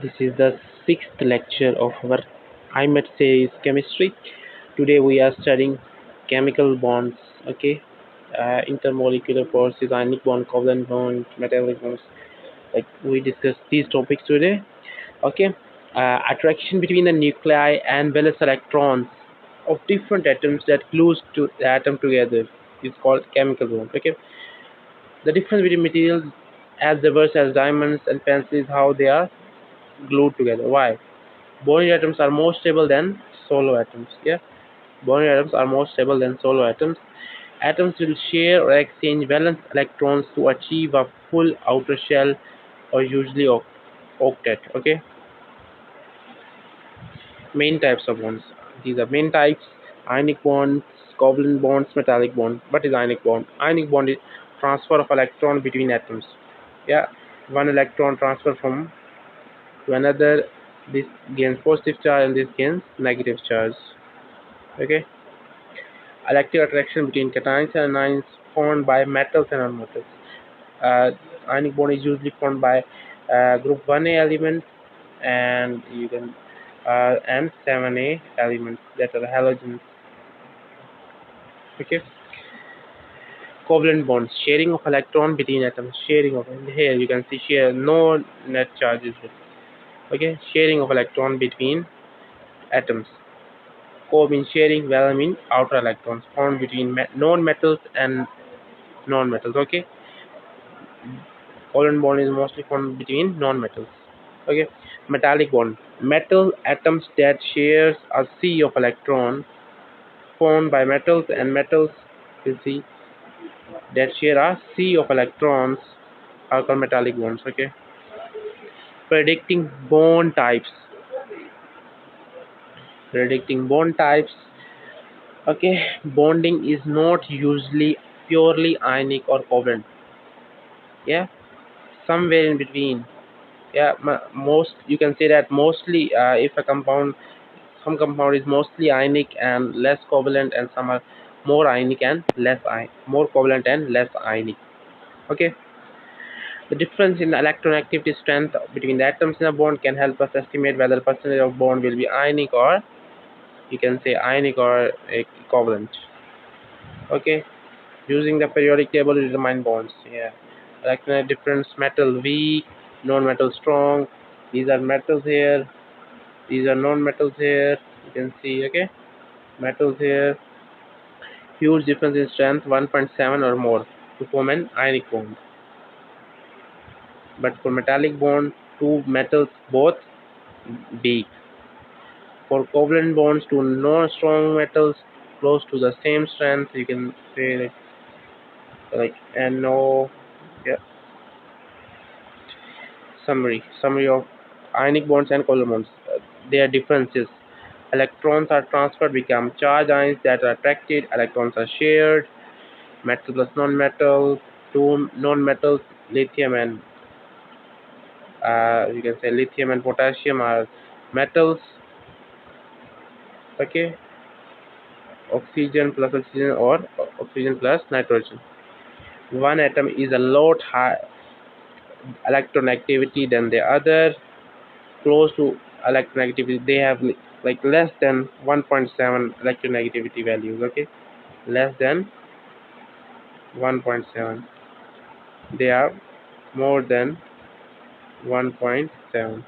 This is the sixth lecture of our IMAT series chemistry. Today we are studying chemical bonds, okay? Intermolecular forces, ionic bond, covalent bond, metallic bonds. Like we discuss these topics today, okay? Attraction between the nuclei and valence electrons of different atoms that glues to the atom together is called chemical bond, okay? The difference between materials as diverse as diamonds and pencils is how they are glued together. Why? Boron atoms are more stable than solo atoms. Yeah, boron atoms are more stable than solo atoms. Atoms will share or exchange valence electrons to achieve a full outer shell, or usually octet. Okay, main types of bonds. These are main types: ionic bonds, covalent bonds, metallic bond. What is ionic bond? Ionic bond is transfer of electron between atoms. Yeah, one electron transfer from to another. This gains positive charge and this gains negative charge. Okay. Electric attraction between cations and anions formed by metals and nonmetals. Ionic bond is usually formed by group 1A elements and you can and 7A elements that are halogens. Okay. Covalent bonds, sharing of electron between atoms. Sharing of here you can see share no net charges. Okay, sharing of electron between atoms. Co means sharing, val means outer electrons formed between non-metals and non-metals. Okay, covalent bond is mostly formed between non-metals. Okay, metallic bond, metal atoms that shares a sea of electron formed by metals and metals, you see, that share a sea of electrons are called metallic bonds. Okay, predicting bond types. Predicting bond types. Okay, bonding is not usually purely ionic or covalent. Yeah, somewhere in between. Yeah, most you can say that mostly if a compound, some compound is mostly ionic and less covalent, and some are more ionic and more covalent and less ionic. Okay, the difference in electronactivity strength between the atoms in a bond can help us estimate whether the percentage of bond will be ionic, or you can say ionic or covalent. Okay, using the periodic table to determine bonds. Yeah, electronic difference: metal weak, non-metal strong. These are metals here, these are non-metals here, you can see. Okay, metals here, huge difference in strength, 1.7 or more to form an ionic bond. But for metallic bond, two metals both weak. For covalent bonds, two non-strong metals close to the same strength, you can say like NO. Yeah. Summary of ionic bonds and covalent bonds. Their differences: electrons are transferred, become charged ions that are attracted. Electrons are shared. Metal plus non-metal. Two non-metals, lithium and you can say lithium and potassium are metals. Okay, oxygen plus oxygen or oxygen plus nitrogen. One atom is a lot high electronegatividity than the other. Close to electronegativity, they have like less than 1.7 electronegativity values. Okay, less than 1.7, they are more than 1.7.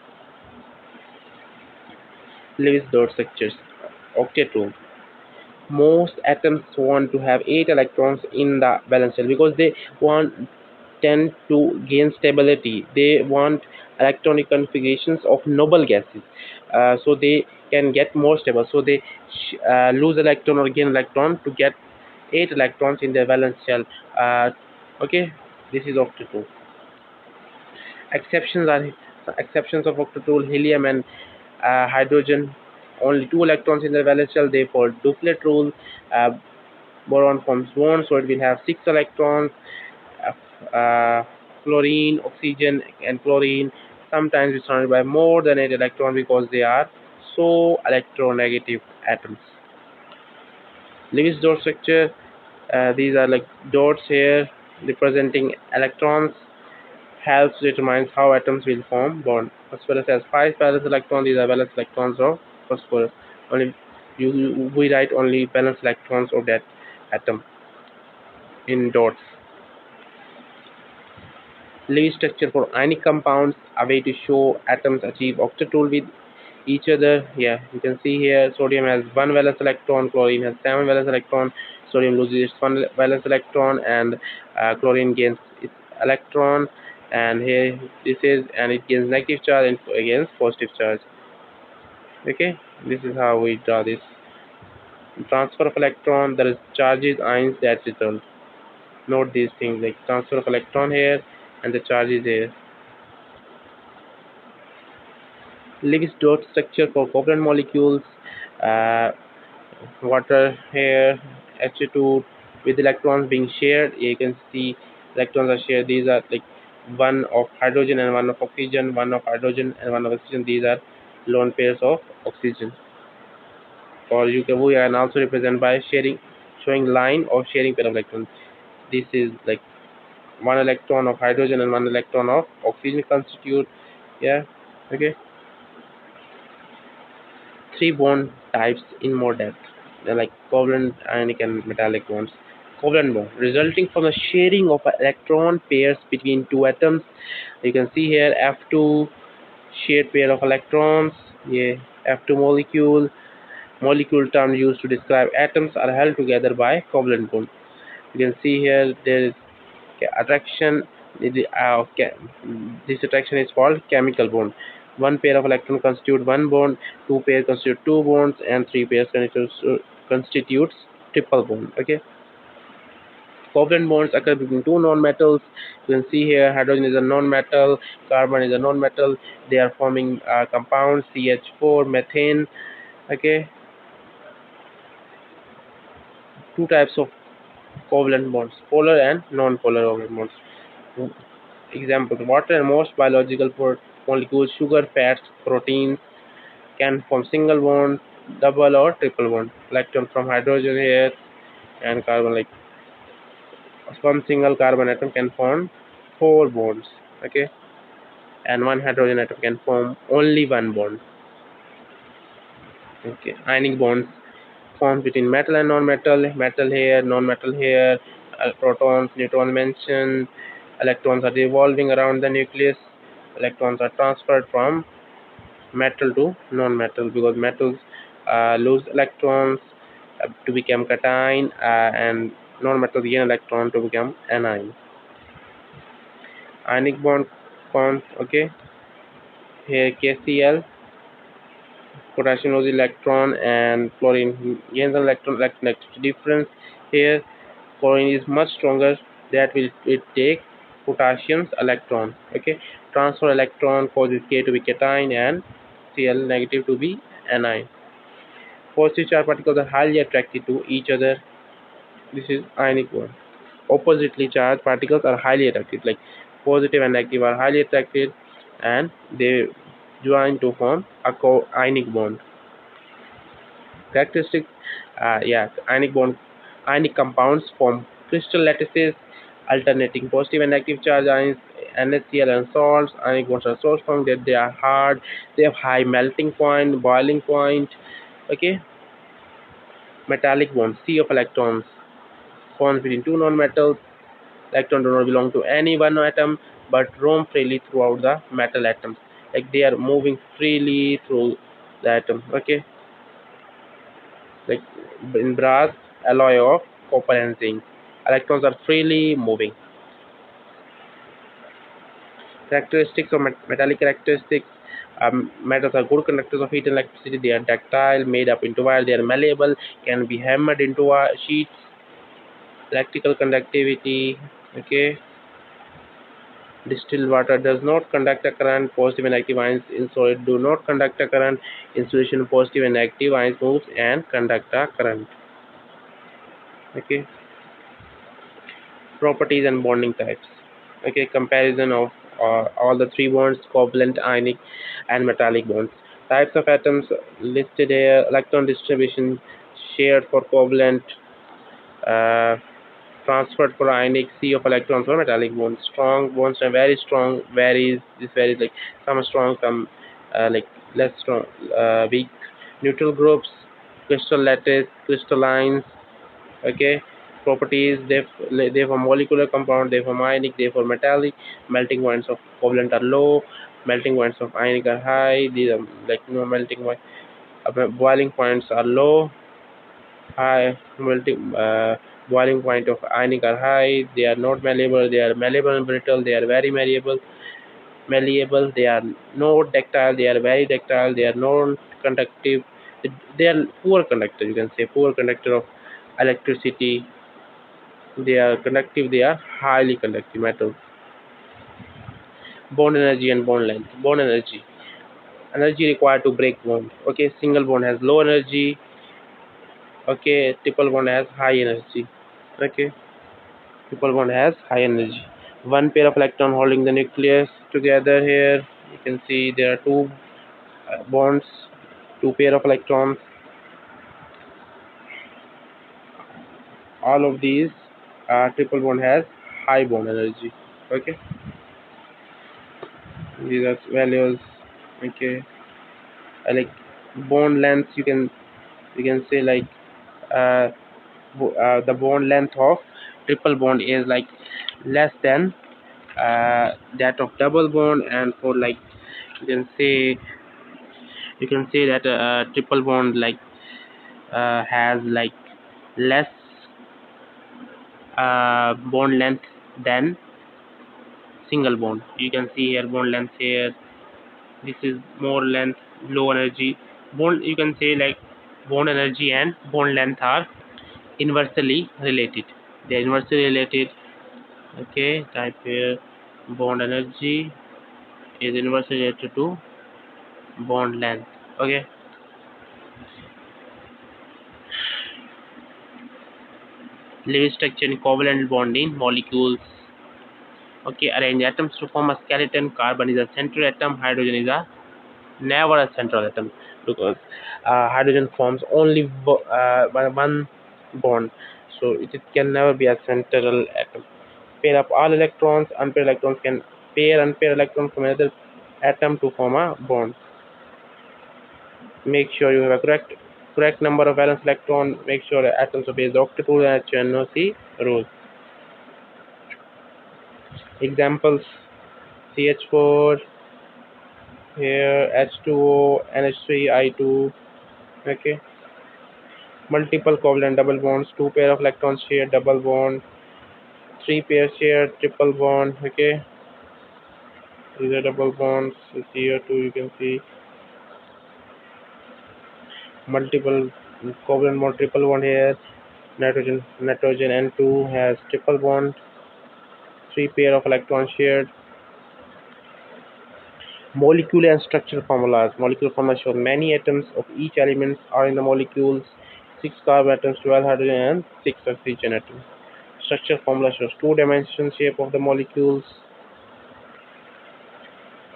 Lewis dot structures. Octet rule: most atoms want to have 8 electrons in the valence shell because they want tend to gain stability. They want electronic configurations of noble gases, so they can get more stable. So they lose electron or gain electron to get 8 electrons in their valence shell. Okay, this is octet rule. Exceptions are exceptions of octet rule: helium and hydrogen, only 2 electrons in the valence shell. Therefore, duplet rule. Uh, Boron forms bonds, so it will have 6 electrons. Fluorine, oxygen, and chlorine sometimes is surrounded by more than 8 electrons because they are so electronegative atoms. Lewis dot structure. These are like dots here representing electrons. helps determine how atoms will form bond. Phosphorus has 5 valence electrons. These are valence electrons of phosphorus. Only we write only valence electrons of that atom in dots. Lewis structure for ionic compounds, a way to show atoms achieve octet rule with each other. Yeah, you can see here sodium has 1 valence electron, chlorine has 7 valence electron, sodium loses its 1 valence electron, and chlorine gains its electron. And here this is, and it gains negative charge and against positive charge. Okay, this is how we draw this. Transfer of electron, there is charges, ions that result. Note these things like transfer of electron here and the charges here. Lewis dot structure for covalent molecules. Uh, Water here, H2 with electrons being shared. You can see electrons are shared. These are like one of hydrogen and one of oxygen, one of hydrogen and one of oxygen. These are lone pairs of oxygen. Or you can, we can also represent by sharing, showing line of sharing pair of electrons. This is like one electron of hydrogen and one electron of oxygen constitute. Yeah, okay. Three bond types in more depth. They're like covalent, ionic, and metallic bonds. Covalent bond resulting from the sharing of electron pairs between two atoms. You can see here F2 shared pair of electrons. Yeah, F2 molecule term used to describe atoms are held together by covalent bond. You can see here there is attraction. This attraction is called chemical bond. One pair of electrons constitute one bond, two pairs constitute two bonds, and three pairs constitutes triple bond. Okay. Covalent bonds occur between two nonmetals. You can see here hydrogen is a nonmetal, carbon is a nonmetal. They are forming compounds CH4, methane. Okay. Two types of covalent bonds: polar and non-polar covalent bonds. Examples: water and most biological molecules, sugar, fats, proteins can form single bond, double or triple bond. Electron from hydrogen here and carbon, like one single carbon atom can form four bonds. Okay, and one hydrogen atom can form only one bond. Okay, ionic bonds forms between metal and non-metal. Metal here, non-metal here. Protons, neutrons mentioned. Electrons are revolving around the nucleus. Electrons are transferred from metal to non-metal because metals lose electrons to become cation, and non-metals gain electron to become anion. Ionic bond forms. Okay, here KCl, potassium loses electron and chlorine gains an electron. Difference here, chlorine is much stronger, that will it take potassium's electron. Okay, transfer electron causes K to be cation and Cl negative to be anion. Positive charged particles are highly attracted to each other. This is ionic bond. Oppositely charged particles are highly attracted, like positive and negative are highly attracted, and they join to form a ionic bond. Characteristics, yeah, ionic compounds form crystal lattices alternating positive and negative charge ions, NaCl and salts. Ionic bonds are so strong that they are hard, they have high melting point, boiling point. Okay, metallic bonds, sea of electrons, forms between two nonmetals. Electrons do not belong to any one atom but roam freely throughout the metal atoms. Like they are moving freely through the atom. Okay, like in brass alloy of copper and zinc, electrons are freely moving. Characteristics of metallic characteristics: metals are good conductors of heat and electricity. They are ductile, made up into wire. They are malleable, can be hammered into sheets. Electrical conductivity. Okay, distilled water does not conduct a current. Positive and negative ions in solid do not conduct a current. In solution, positive and negative ions moves and conduct a current. Okay, properties and bonding types. Okay, comparison of all the three bonds: covalent, ionic, and metallic bonds. Types of atoms listed here: electron distribution shared for covalent, uh, transferred for ionic C of electrons or metallic bonds. Strong bonds are very strong, varies like some are strong, some like less strong, weak. Neutral groups, crystal lattice, crystallines. Okay, properties, they for molecular compound, they for ionic, they for metallic. Melting points of covalent are low, melting points of ionic are high. These are like no melting point. Boiling points are low, high melting boiling point of ionic are high. They are not malleable, they are malleable and brittle. They are very malleable. They are not ductile, they are very ductile. They are non conductive, they are poor conductor, you can say poor conductor of electricity. They are conductive, they are highly conductive metals. Bond energy and bond length. Bond energy required to break bond. Okay, single bond has low energy. Okay, triple bond has high energy. Okay, triple bond has high energy. One pair of electron holding the nucleus together here. You can see there are two bonds, two pair of electrons. All of these triple bond has high bond energy. Okay, these are values. Okay, like bond length, you can say like uh, the bond length of triple bond is like less than that of double bond, and for like you can say you can say that triple bond like has like less bond length than single bond. You can see here bond length here. This is more length, low energy bond. You can say like bond energy and bond length are inversely related. They are inversely related. Okay, type here bond energy is inversely related to bond length. Okay, Lewis structure in covalent bonding molecules. Okay, arrange atoms to form a skeleton. Carbon is a central atom, hydrogen is a never a central atom, because hydrogen forms only one bond, so it can never be a central atom. Pair up all electrons. Unpaired electrons can pair unpaired electrons from another atom to form a bond. Make sure you have a correct number of valence electron. Make sure atoms obey the octet rule and HNO-C rule. Examples: CH4 here, H2O, NH3, I2. Okay. Multiple covalent double bonds. Two pair of electrons share double bond. Three pairs share triple bond. Okay. These are double bonds. Here too you can see multiple covalent bond, triple bond here. Nitrogen N2 has triple bond. Three pair of electrons shared. Molecular and structural formulas. Molecular formulas show many atoms of each element are in the molecules. 6 carbon atoms, 12 hydrogen, and 6 oxygen atoms. Structure formula shows two-dimensional shape of the molecules.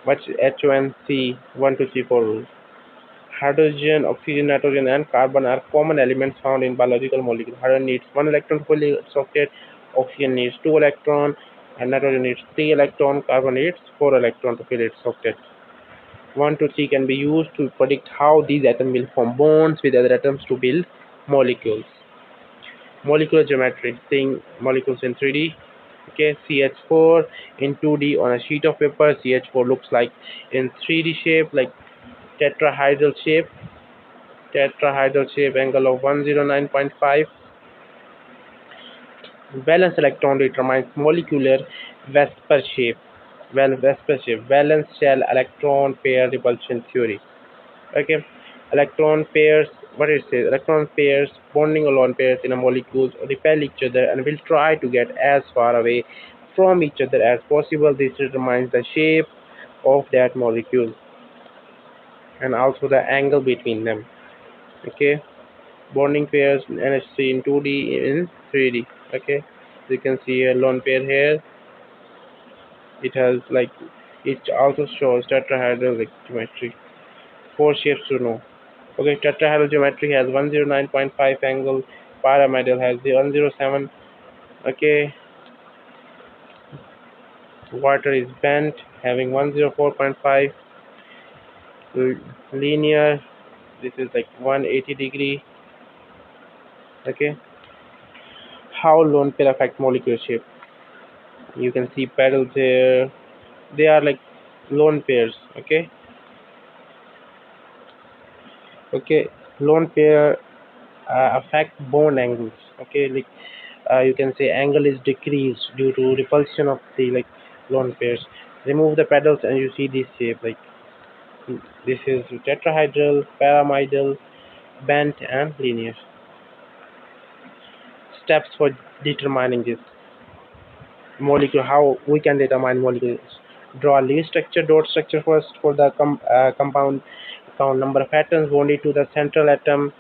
Much HONC 1, 2, 3, 4 rule. Hydrogen, oxygen, nitrogen, and carbon are common elements found in biological molecules. Hydrogen needs 1 electron to fill its octet. Oxygen needs 2 electrons, and nitrogen needs 3 electrons. Carbon needs 4 electrons to fill its octet. 1 to 3 can be used to predict how these atoms will form bonds with other atoms to build molecules. Molecular geometry, seeing molecules in 3D. Okay, CH4 in 2D on a sheet of paper. CH4 looks like in 3D shape, like tetrahedral shape. Tetrahedral shape, angle of 109.5. Valence electron determines molecular Vesper shape. Vesper shape. Valence shell electron pair repulsion theory. Okay, electron pairs, what it says, electron pairs bonding alone pairs in a molecules repel each other and will try to get as far away from each other as possible. This determines the shape of that molecule and also the angle between them. Okay, bonding pairs NH3 in 2D in 3D. Okay, you can see a lone pair here. It has like, it also shows tetrahedral geometry. Four shapes to know. Okay, tetrahedral geometry has 109.5 angle. Pyramidal has the 107 Okay, water is bent, having 104.5 linear. This is like 180 degree. Okay, how lone pair affect molecular shape? You can see petals here. They are like lone pairs. Okay, lone pair affect bond angles. Okay, like you can say angle is decreased due to repulsion of the like lone pairs. Remove the petals and you see this shape. Like this is tetrahedral, pyramidal, bent, and linear. Steps for determining this molecule. How we can determine molecules? Draw a least structure, dot structure first for the compound. Count number of atoms bonded to the central atom.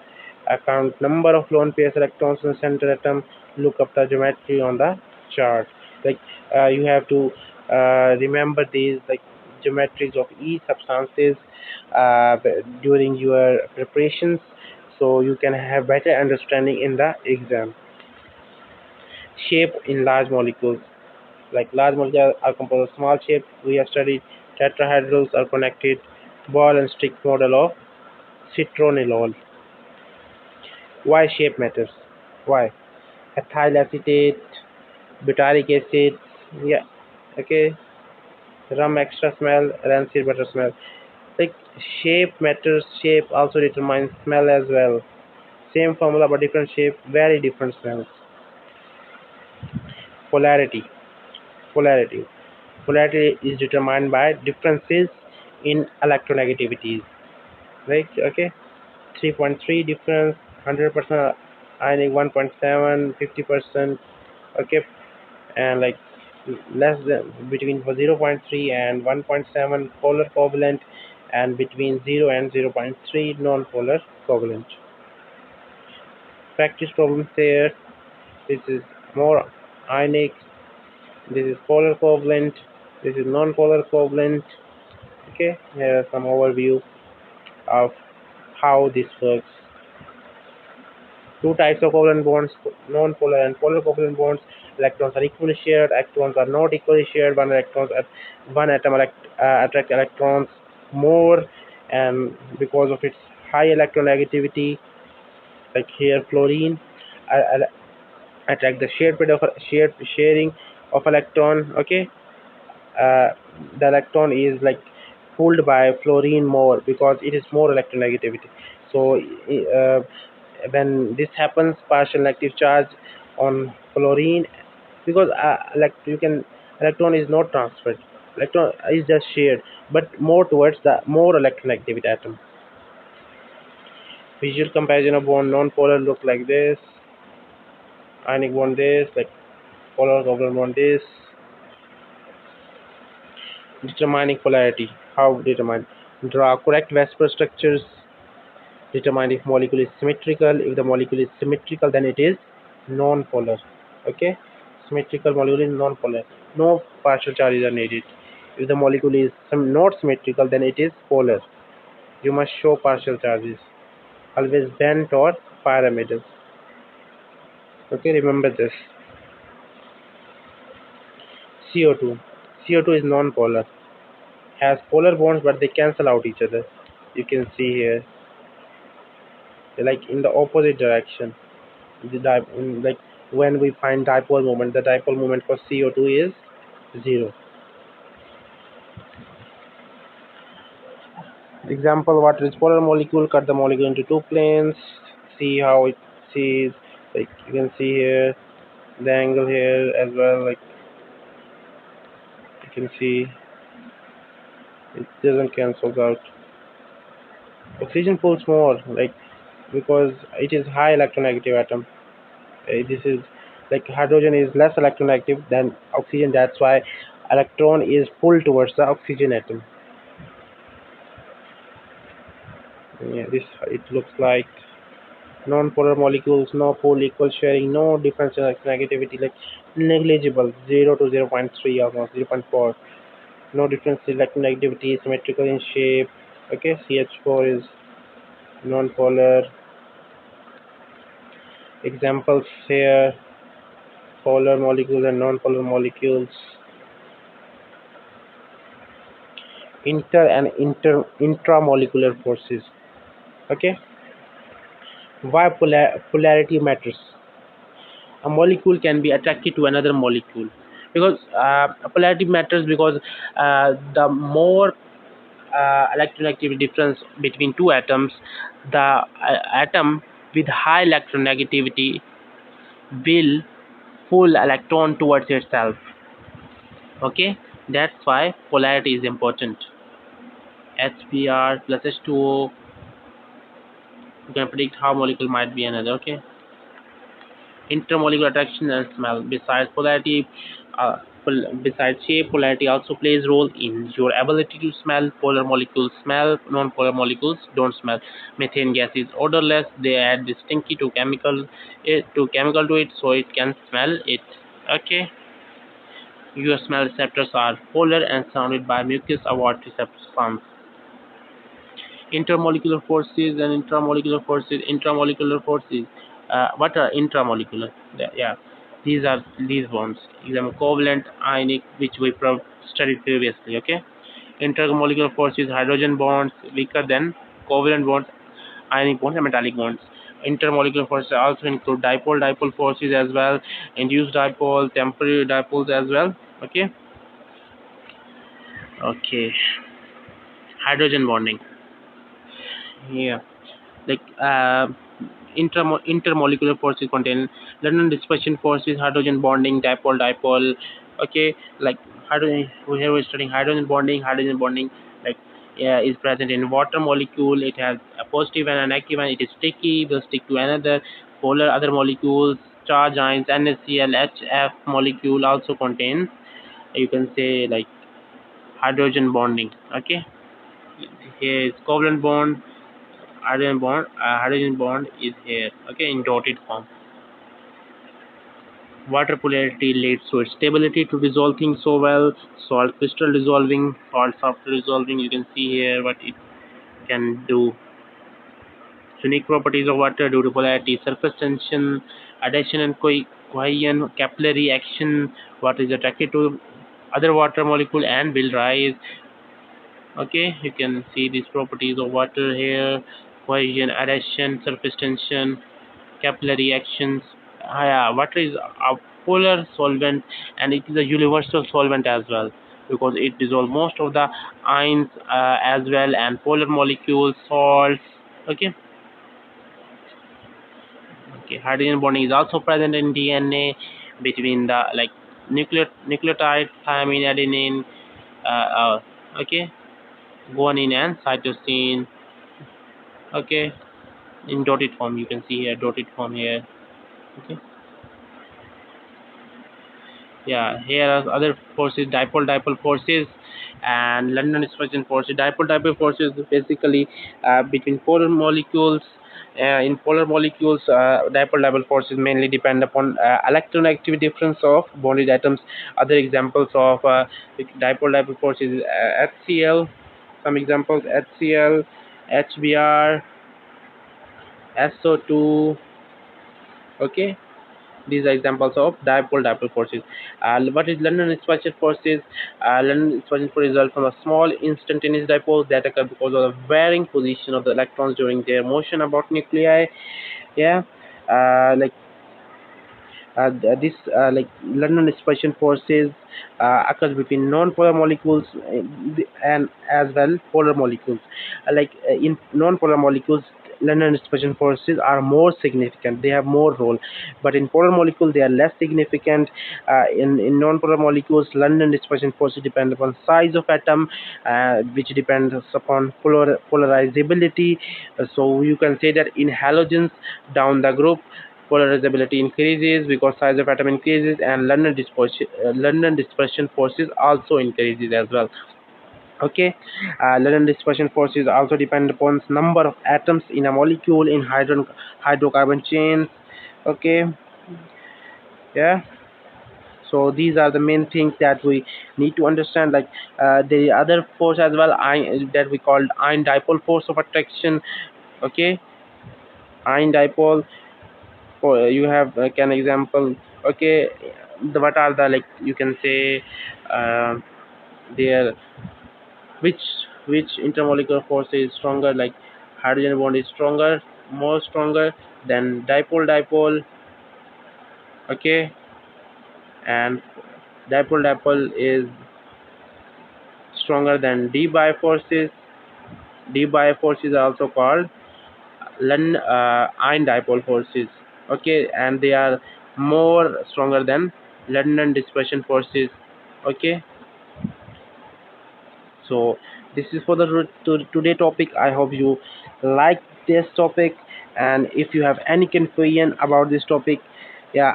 Count number of lone pairs electrons in the central atom. Look up the geometry on the chart. Like you have to remember these like geometries of each substances during your preparations, so you can have better understanding in the exam. Shape in large molecules. Like large molecules are composed of small shapes. We have studied tetrahedrals are connected. Ball and stick model of citronellol. Why shape matters? Why? Ethyl acetate, butyric acid, yeah, okay, rum extra smell, rancid butter smell. Like shape matters, shape also determines smell as well. Same formula but different shape, very different smells. Polarity. Polarity. Polarity is determined by differences in electronegativities. Right? Okay. 3.3 difference, 100% ionic 1.7, 50%. Okay, and like less than between 0.3 and 1.7 polar covalent, and between 0 and 0.3 non-polar covalent. Practice problems here. This is more ionic, this is polar covalent, this is non-polar covalent. Okay, here are some overview of how this works. Two types of covalent bonds, non-polar and polar covalent bonds. Electrons are equally shared, electrons are not equally shared. One atom attract electrons more, and because of its high electronegativity, like here fluorine, attract the shared sharing of electron. Okay, uh, the electron is like pulled by fluorine more because it is more electronegativity. So when this happens, partial negative charge on fluorine, because like you can, electron is not transferred, electron is just shared, but more towards the more electronegativity atom. Visual comparison of bond. Non-polar look like this, ionic bond this, like polar covalent bond this. Determining polarity. How determine? Draw correct Vesper structures. Determine if molecule is symmetrical. If the molecule is symmetrical, then it is non-polar. Okay, symmetrical molecule is non-polar. No partial charges are needed. If the molecule is not symmetrical, then it is polar. You must show partial charges. Always bent or pyramidal. Okay, remember this. CO2. CO2 is non-polar. Has polar bonds, but they cancel out each other. You can see here, like in the opposite direction. Like when we find dipole moment, the dipole moment for CO2 is 0. Example: water is polar molecule. Cut the molecule into two planes. See how it sees. Like you can see here, the angle here as well. Like you can see, it doesn't cancel out. Oxygen pulls more, like because it is high electronegative atom. This is like hydrogen is less electronegative than oxygen. That's why electron is pulled towards the oxygen atom. Yeah, this it looks like. Non-polar molecules, no pole equal sharing, no difference in negativity, like negligible, 0 to 0.3, almost 0.4. No difference in negativity, symmetrical in shape. Okay, CH4 is non-polar. Examples here. polar molecules and non-polar molecules, intramolecular forces. Okay, why polarity matters? A molecule can be attracted to another molecule because polarity matters because the more electronegativity difference between two atoms, the atom with high electronegativity will pull electron towards itself. Okay, that's why polarity is important. HBr plus H2O, you can predict how molecule might be another. Okay, intermolecular attraction and smell. Besides polarity, besides shape, polarity also plays role in your ability to smell. Polar molecules smell, non-polar molecules don't smell. Methane gas is odorless. They add distinctly to chemical to it, so it can smell it. Okay. Your smell receptors are polar and surrounded by mucus avoid receptors. Intermolecular forces and intramolecular forces. Intramolecular forces, what are intramolecular? Yeah, these are these bonds. Example, covalent, ionic, which we studied previously. Okay, intermolecular forces, hydrogen bonds weaker than covalent bonds, ionic bonds and metallic bonds. Intermolecular forces also include dipole forces as well, induced dipole, temporary dipoles as well. Okay. Okay, hydrogen bonding. Yeah, like intermolecular forces contain London dispersion forces, hydrogen bonding, dipole. Okay, like hydrogen. Here we're studying hydrogen bonding. Hydrogen bonding, like, yeah, is present in water molecule. It has a positive and a negative, and it is sticky. Will stick to another polar other molecules. Charge ions, NaCl, HF molecule also contains. You can say like hydrogen bonding. Okay, here is covalent bond. Hydrogen bond is here. Okay, in dotted form. Water polarity leads to its stability to dissolve things so well. Salt crystal dissolving, salt software dissolving. You can see here what it can do. Unique properties of water due to polarity: surface tension, adhesion and cohesion, capillary action. Water is attracted to other water molecule and will rise. Okay, you can see these properties of water here: cohesion, adhesion, surface tension, capillary actions. Yeah, water is a polar solvent and it is a universal solvent as well because it dissolves most of the ions as well and polar molecules, salts. Okay, okay. Hydrogen bonding is also present in DNA between the like nucleotides, thymine, adenine. Okay, guanine and cytosine. Okay, in dotted form you can see here, dotted form here. Okay. Yeah, here are other forces: dipole forces and London dispersion forces. Dipole forces is basically between polar molecules. In polar molecules, dipole forces mainly depend upon electronegativity difference of bonded atoms. Other examples of dipole forces, HCl. Some examples: HCl, HBr, SO2. Okay, these are examples of dipole forces. What is London dispersion forces? London dispersion forces result from a small instantaneous dipoles that occur because of the varying position of the electrons during their motion about nuclei. Yeah, like this like London dispersion forces occurs between non-polar molecules and as well polar molecules. In non-polar molecules, London dispersion forces are more significant. They have more role, but in polar molecules they are less significant. In non-polar molecules, London dispersion forces depend upon size of atom, which depends upon polarizability. So you can say that in halogens down the group, polarizability increases because size of atom increases, and London dispersion forces also increases as well. Okay, London dispersion forces also depend upon number of atoms in a molecule in hydrocarbon chains. Okay, yeah. So these are the main things that we need to understand. Like the other force as well, that we called ion dipole force of attraction. Okay, ion dipole for you have can example. Okay, what are the, like, you can say, uh, their which which intermolecular force is stronger, like hydrogen bond is stronger, more stronger than dipole. Okay, and dipole is stronger than d biforces. D biforces are also called ion dipole forces. Okay, and they are more stronger than London dispersion forces. Okay, so this is for the today topic. I hope you like this topic, and if you have any confusion about this topic, yeah,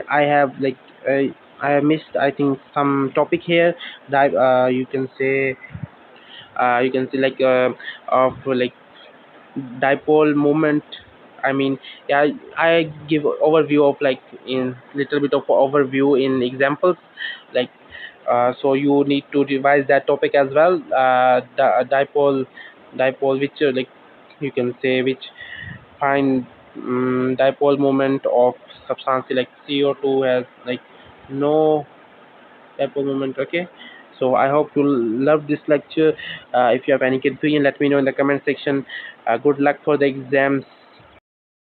I have, like, I have missed, I think, some topic here that you can say, like, of, like, dipole moment. I mean, yeah, I give overview of, like, in little bit of overview in examples, like, so you need to revise that topic as well. Dipole which, like, you can say, which find dipole moment of substance like CO2 has, like, no dipole moment. Okay, so I hope you love this lecture. If you have any confusion, let me know in the comment section. Good luck for the exams.